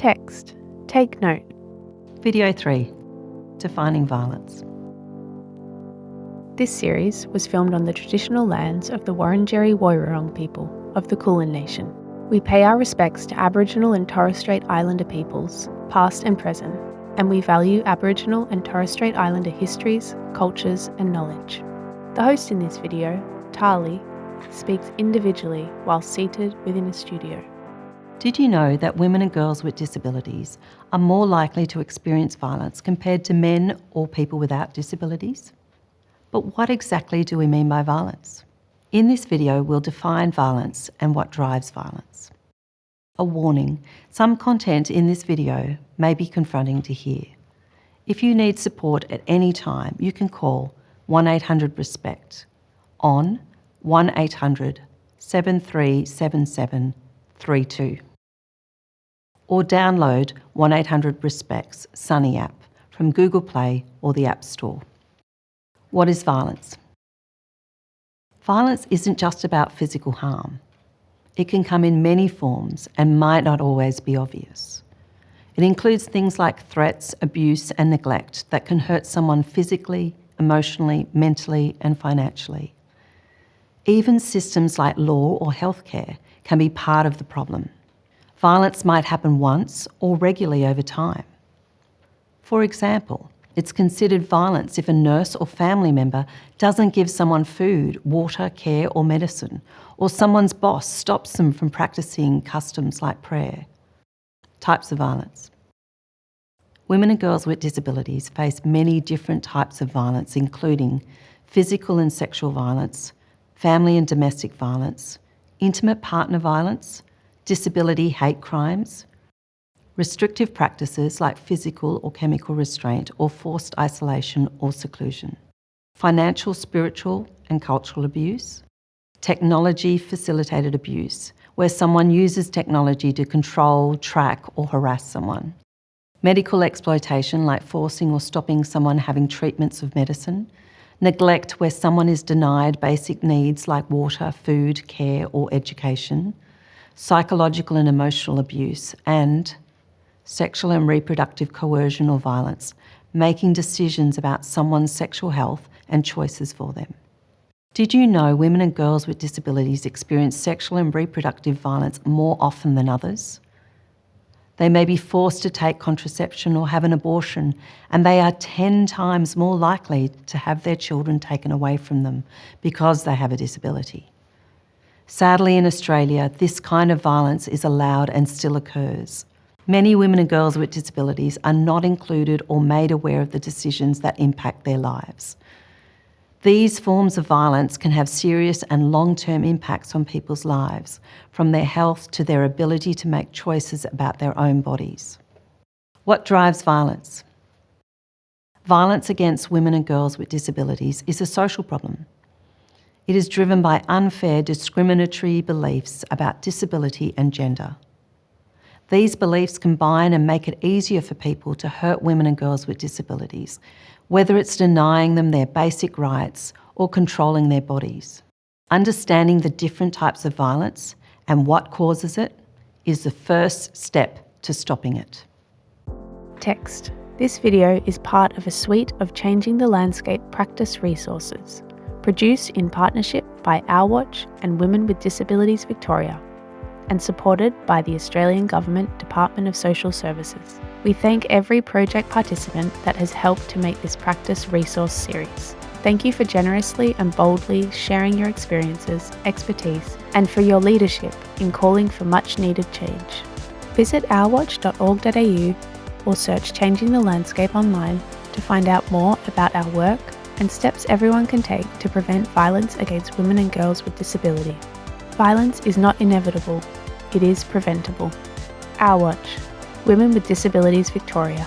Text. Take note. Video 3. Defining violence. This series was filmed on the traditional lands of the Wurundjeri Woiwurrung people of the Kulin Nation. We pay our respects to Aboriginal and Torres Strait Islander peoples, past and present, and we value Aboriginal and Torres Strait Islander histories, cultures and knowledge. The host in this video, Talie, speaks individually while seated within a studio. Did you know that women and girls with disabilities are more likely to experience violence compared to men or people without disabilities? But what exactly do we mean by violence? In this video, we'll define violence and what drives violence. A warning, some content in this video may be confronting to hear. If you need support at any time, you can call 1-800-RESPECT on 1-800-7377-32 or download 1-800-RESPECT's Sunny app from Google Play or the App Store. What is violence? Violence isn't just about physical harm. It can come in many forms and might not always be obvious. It includes things like threats, abuse and neglect that can hurt someone physically, emotionally, mentally and financially. Even systems like law or healthcare can be part of the problem. Violence might happen once or regularly over time. For example, it's considered violence if a nurse or family member doesn't give someone food, water, care or medicine, or someone's boss stops them from practicing customs like prayer. Types of violence. Women and girls with disabilities face many different types of violence, including physical and sexual violence, family and domestic violence, intimate partner violence, disability hate crimes, restrictive practices like physical or chemical restraint or forced isolation or seclusion, financial, spiritual and cultural abuse, technology-facilitated abuse, where someone uses technology to control, track or harass someone, medical exploitation like forcing or stopping someone having treatments of medicine, neglect where someone is denied basic needs like water, food, care or education, psychological and emotional abuse, and sexual and reproductive coercion or violence, making decisions about someone's sexual health and choices for them. Did you know women and girls with disabilities experience sexual and reproductive violence more often than others? They may be forced to take contraception or have an abortion, and they are 10 times more likely to have their children taken away from them because they have a disability. Sadly, in Australia, this kind of violence is allowed and still occurs. Many women and girls with disabilities are not included or made aware of the decisions that impact their lives. These forms of violence can have serious and long-term impacts on people's lives, from their health to their ability to make choices about their own bodies. What drives violence? Violence against women and girls with disabilities is a social problem. It is driven by unfair, discriminatory beliefs about disability and gender. These beliefs combine and make it easier for people to hurt women and girls with disabilities, whether it's denying them their basic rights or controlling their bodies. Understanding the different types of violence and what causes it is the first step to stopping it. Text. This video is part of a suite of Changing the Landscape practice resources, produced in partnership by Our Watch and Women with Disabilities Victoria, and supported by the Australian Government Department of Social Services. We thank every project participant that has helped to make this practice resource series. Thank you for generously and boldly sharing your experiences, expertise, and for your leadership in calling for much needed change. Visit ourwatch.org.au or search Changing the Landscape online to find out more about our work and steps everyone can take to prevent violence against women and girls with disability. Violence is not inevitable, it is preventable. Our Watch, Women with Disabilities Victoria.